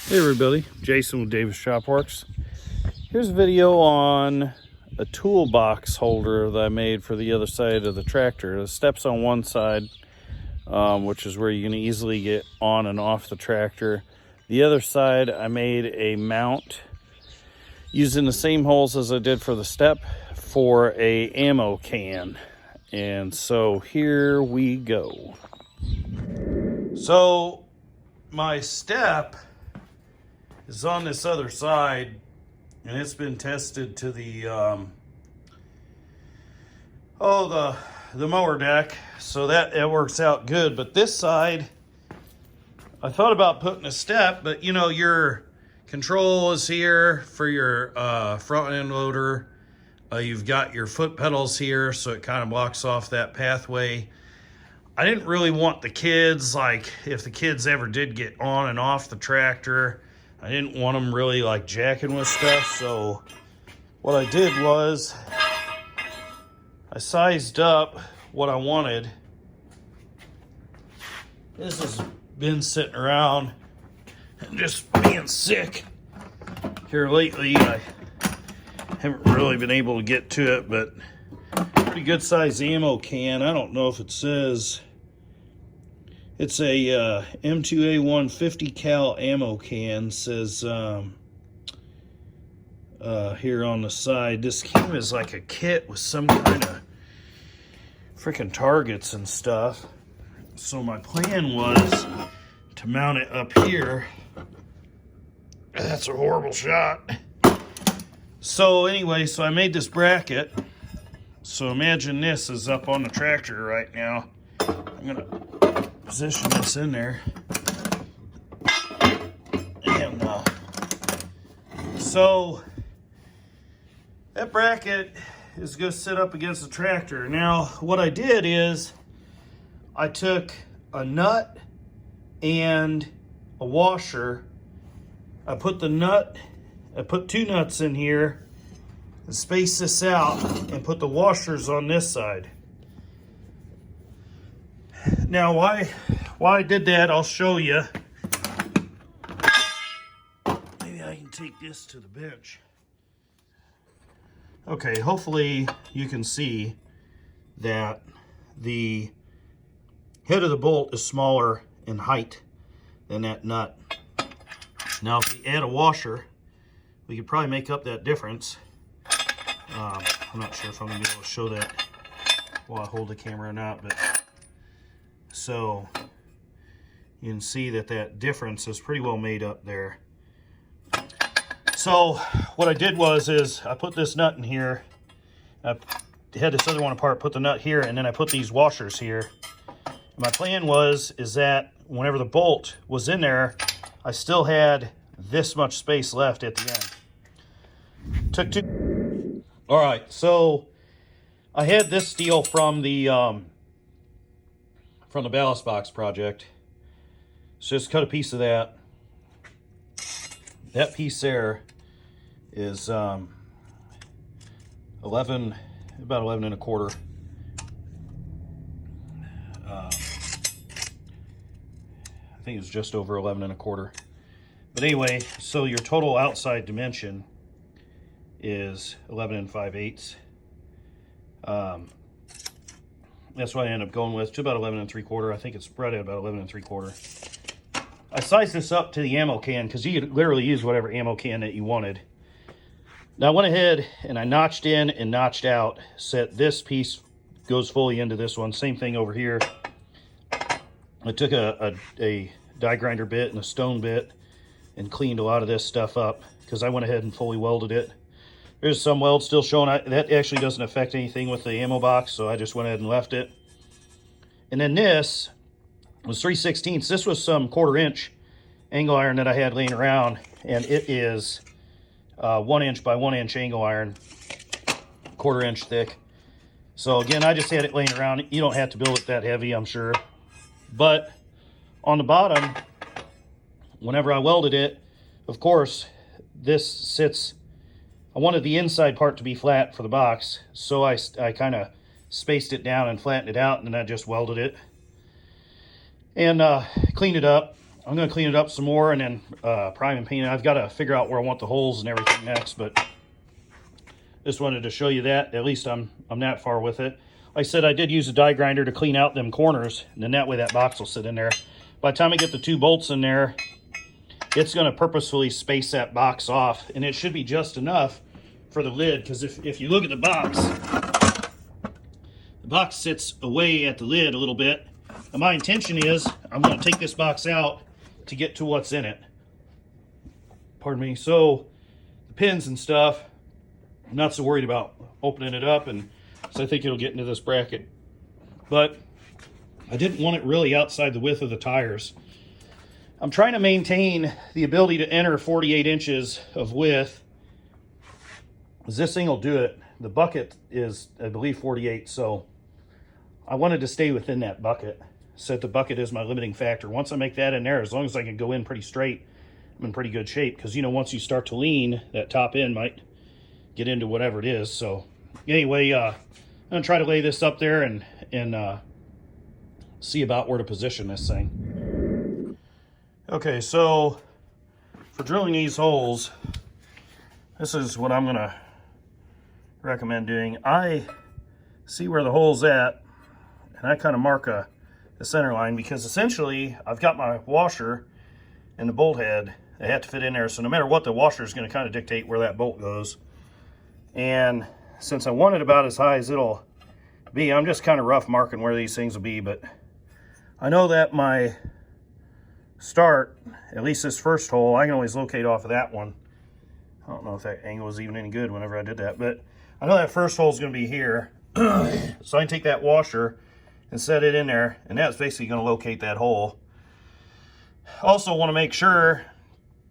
Hey everybody, Jason with Davis Shop Works. Here's a video on a toolbox holder that I made for the other side of the tractor. The steps on one side, which is where you can easily get on and off the tractor. The other side, I made a mount using the same holes as I did for the step for a ammo can. And so here we go. So my step is on this other side, and it's been tested to the the mower deck, so that works out good. But this side, I thought about putting a step, but you know, your control is here for your front end loader. You've got your foot pedals here, so it kind of blocks off that pathway. I didn't really want the kids, like if the kids ever did get on and off the tractor, I didn't want them really like jacking with stuff. So what I did was I sized up what I wanted. This has been sitting around and just being sick here lately. I haven't really been able to get to it, but pretty good size ammo can. I don't know if it says, it's a M2A1 50 cal ammo can. Says here on the side. This came as like a kit with some kind of freaking targets and stuff. So my plan was to mount it up here. That's a horrible shot. So anyway, so I made this bracket. So imagine this is up on the tractor right now. I'm gonna position this in there. And so that bracket is gonna sit up against the tractor. Now what I did is I took a nut and a washer. I put two nuts in here and space this out and put the washers on this side. Now why I did that, I'll show you. Maybe I can take this to the bench. Okay, hopefully you can see that the head of the bolt is smaller in height than that nut. Now if we add a washer, we could probably make up that difference. I'm not sure if I'm gonna be able to show that while I hold the camera or not, but so you can see that difference is pretty well made up there. So what I did is I put this nut in here. I had this other one apart, put the nut here, and then I put these washers here. My plan is that whenever the bolt was in there, I still had this much space left at the end. Took two. All right, so I had this steel from the ballast box project. So just cut a piece of that. That piece there is about 11 and a quarter. I think it's just over 11 and a quarter. But anyway, so your total outside dimension is 11 and 5/8. That's what I ended up going with, to about 11 and 3/4. I think it's spread at about 11 and 3/4. I sized this up to the ammo can because you could literally use whatever ammo can that you wanted. Now I went ahead and I notched in and notched out, set this piece goes fully into this one. Same thing over here. I took a die grinder bit and a stone bit and cleaned a lot of this stuff up because I went ahead and fully welded it. There's some weld still showing. That actually doesn't affect anything with the ammo box, so I just went ahead and left it. And then this was 3/16. This was some 1/4 inch angle iron that I had laying around, and it is 1 inch by 1 inch angle iron, 1/4 inch thick. So again, I just had it laying around. You don't have to build it that heavy, I'm sure. But on the bottom, whenever I welded it, of course, this sits, I wanted the inside part to be flat for the box, so I kind of spaced it down and flattened it out, and then I just welded it and cleaned it up. I'm going to clean it up some more and then prime and paint it. I've got to figure out where I want the holes and everything next, but just wanted to show you that. At least I'm that far with it. Like I said, I did use a die grinder to clean out them corners, and then that way that box will sit in there. By the time I get the 2 bolts in there, it's going to purposefully space that box off, and it should be just enough for the lid, because if you look at the box sits away at the lid a little bit. And my intention is I'm going to take this box out to get to what's in it. Pardon me. So the pins and stuff, I'm not so worried about opening it up, and so I think it'll get into this bracket. But I didn't want it really outside the width of the tires. I'm trying to maintain the ability to enter 48 inches of width. This thing will do it. The bucket is, I believe, 48, so I wanted to stay within that bucket. So the bucket is my limiting factor. Once I make that in there, as long as I can go in pretty straight, I'm in pretty good shape. Because, you know, once you start to lean, that top end might get into whatever it is. So anyway, I'm going to try to lay this up there and see about where to position this thing. Okay, so for drilling these holes, this is what I'm going to recommend doing. I see where the hole's at, and I kind of mark a center line, because essentially I've got my washer and the bolt head. They have to fit in there, so no matter what, the washer is going to kind of dictate where that bolt goes. And since I want it about as high as it'll be, I'm just kind of rough marking where these things will be. But I know that my start, at least this first hole, I can always locate off of that one. I don't know if that angle was even any good whenever I did that, but I know that first hole is going to be here. So I can take that washer and set it in there, and that's basically going to locate that hole. Also want to make sure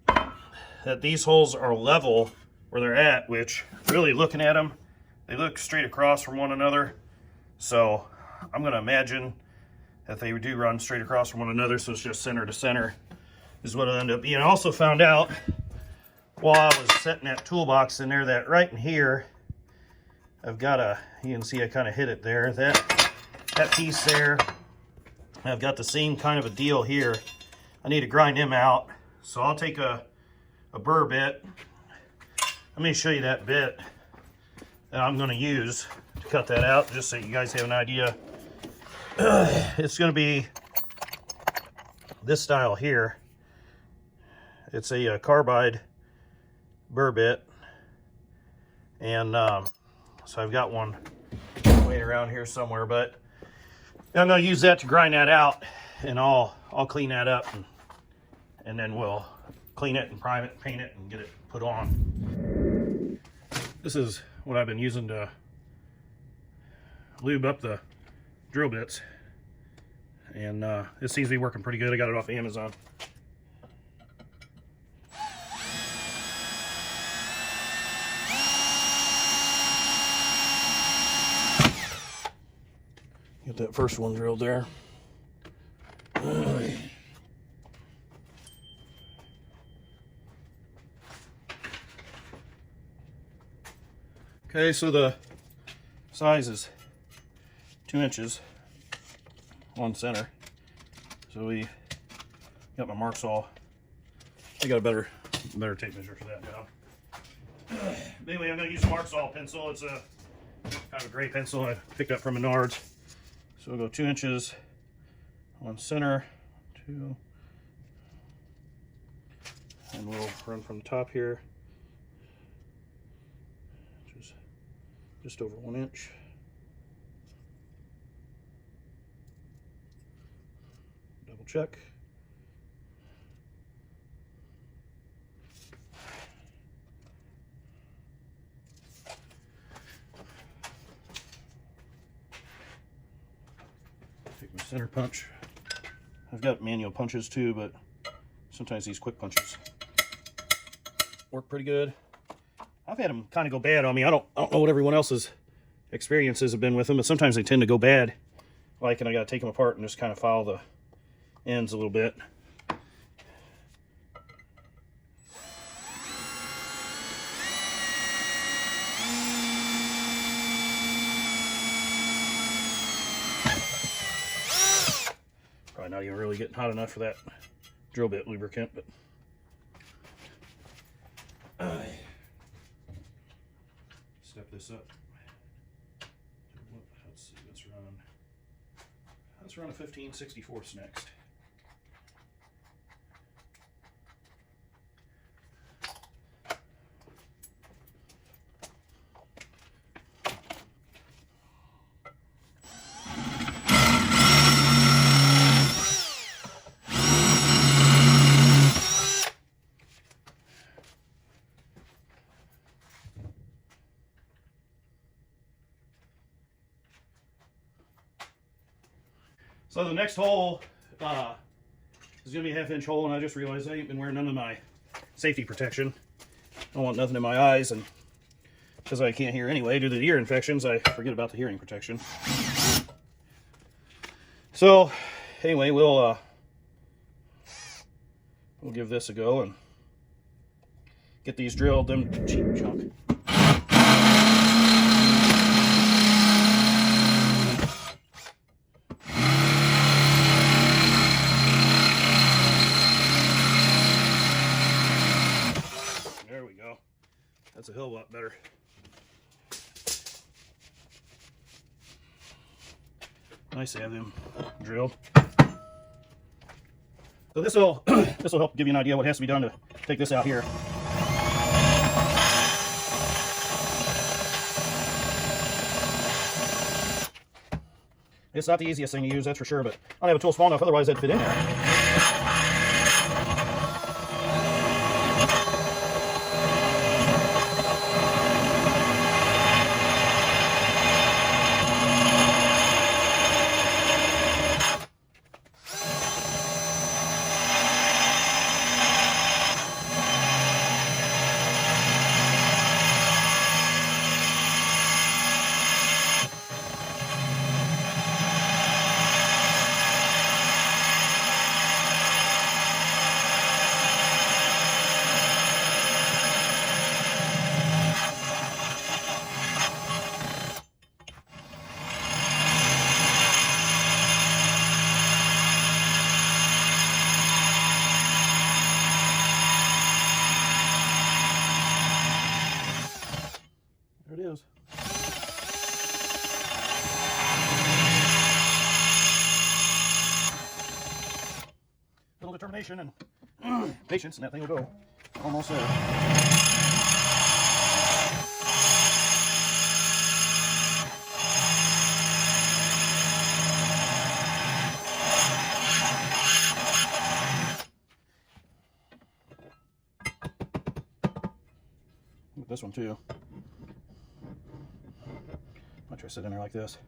that these holes are level where they're at, which really looking at them, they look straight across from one another. So I'm going to imagine that they do run straight across from one another, so it's just center to center is what it'll end up being. I also found out while I was setting that toolbox in there that right in here, I've got a, you can see I kind of hit it there, that piece there, I've got the same kind of a deal here. I need to grind them out. So I'll take a burr bit. Let me show you that bit that I'm going to use to cut that out, just so you guys have an idea. It's going to be this style here. It's a carbide burr bit, and so I've got one laying around here somewhere, but I'm going to use that to grind that out, and I'll clean that up, and then we'll clean it and prime it, paint it, and get it put on. This is what I've been using to lube up the drill bits, and it seems to be working pretty good. I got it off Amazon. Get that first one drilled there. Okay, so the size is 2 inches on center. So we got my marks all. I got a better tape measure for that now. Anyway, I'm going to use a Marksaw pencil. It's a kind of a gray pencil I picked up from Menards. So we'll go 2 inches on center, 2, and we'll run from the top here, just over 1 inch. Double check. Take my center punch. I've got manual punches too, but sometimes these quick punches work pretty good. I've had them kind of go bad on me. I don't know what everyone else's experiences have been with them, but sometimes they tend to go bad. Like, and I got to take them apart and just kind of file the ends a little bit. Probably not even really getting hot enough for that drill bit lubricant, but step this up. Let's see, let's run a 15/64 next. So the next hole is going to be a 1/2 inch hole, and I just realized I ain't been wearing none of my safety protection. I don't want nothing in my eyes, and because I can't hear anyway due to the ear infections, I forget about the hearing protection. So anyway, we'll give this a go and get these drilled, them cheap junk. There we go. That's a hell of a lot better. Nice to have them drilled. So this will help give you an idea what has to be done to take this out here. It's not the easiest thing to use, that's for sure, but I don't have a tool small enough, otherwise that'd fit in there. There it is. Little determination and patience, and that thing will go. Almost there. With this one too. I'll try to sit in there like this.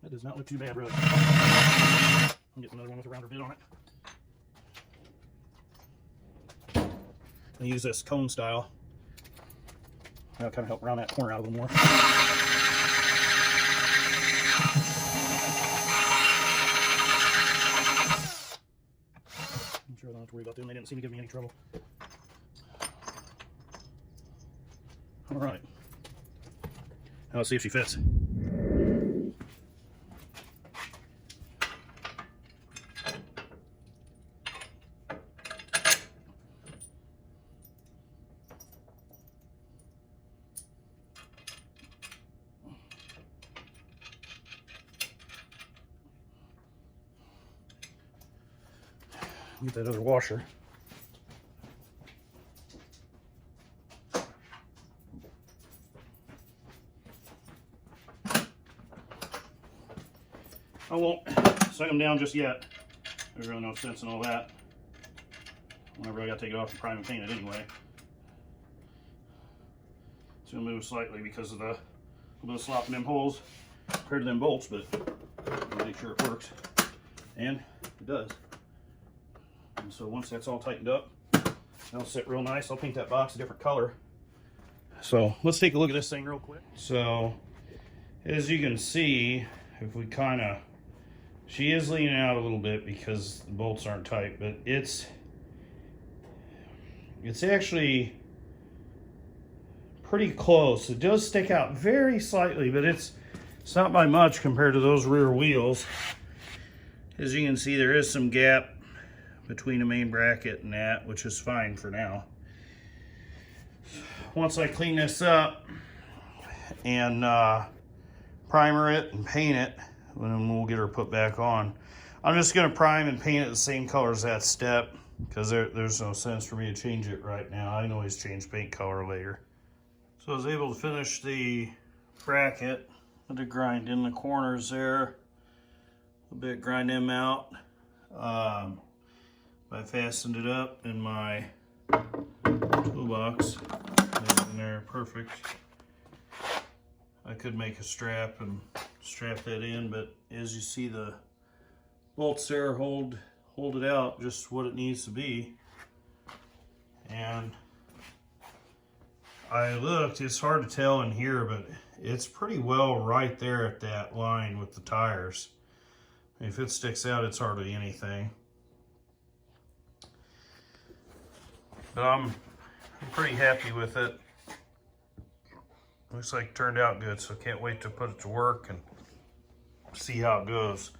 That does not look too bad, really. I'm getting another one with a rounder bit on it. I use this cone style. That'll kind of help round that corner out a little more. I'm sure I don't have to worry about them. They didn't seem to give me any trouble. All right. Now let's see if she fits. Get that other washer. I won't set them down just yet. There's really no sense in all that. Whenever I got to take it off and prime and paint it anyway. It's going to move slightly because of the little bit of slop in them holes compared to them bolts, but I'll make sure it works. And it does. And so once that's all tightened up, that'll sit real nice. I'll paint that box a different color. So let's take a look at this thing real quick. So as you can see, if we kind of, she is leaning out a little bit because the bolts aren't tight, but it's actually pretty close. It does stick out very slightly, but it's not by much compared to those rear wheels. As you can see, there is some gap between the main bracket and that, which is fine for now. Once I clean this up and primer it and paint it, then we'll get her put back on. I'm just going to prime and paint it the same color as that step, because there's no sense for me to change it right now. I can always change paint color later. So I was able to finish the bracket. I had to grind in the corners there a bit, grind them out. I fastened it up in my toolbox. In there, perfect. I could make a strap and strap that in, but as you see, the bolts there hold it out just what it needs to be. And I looked, it's hard to tell in here, but it's pretty well right there at that line with the tires. If it sticks out, it's hardly anything. But I'm pretty happy with it. Looks like it turned out good, so can't wait to put it to work and see how it goes.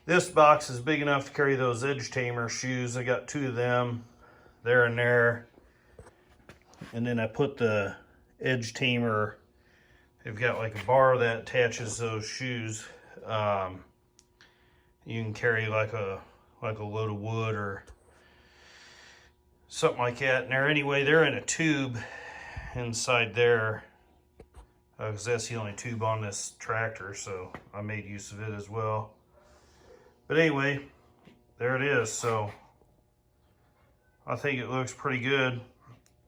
This box is big enough to carry those Edge Tamer shoes. I got 2 of them there and there. And then I put the Edge Tamer, they've got like a bar that attaches those shoes. You can carry like a load of wood or something like that in there. Anyway, they're in a tube inside there, because that's the only tube on this tractor, so I made use of it as well. But anyway, there it is. So I think it looks pretty good.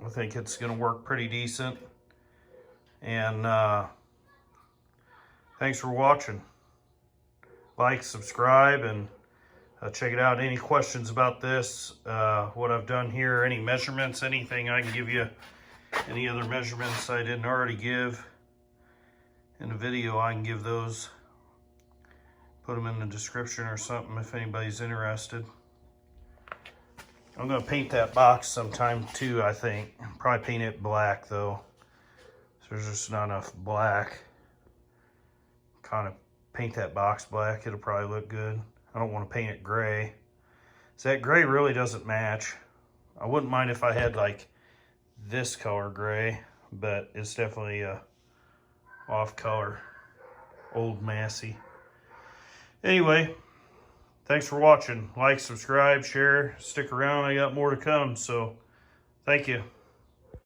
I think it's going to work pretty decent. And thanks for watching. Like, subscribe, and check it out. Any questions about this, what I've done here, any measurements, anything I can give you, any other measurements I didn't already give in the video, I can give those. Put them in the description or something if anybody's interested. I'm going to paint that box sometime too, I think. Probably paint it black though. So there's just not enough black. Kind of paint that box black, it'll probably look good. I don't want to paint it gray. So that gray really doesn't match. I wouldn't mind if I had like this color gray, but it's definitely a off color, old Massey. Anyway, thanks for watching. Like, subscribe, share, stick around. I got more to come, so thank you.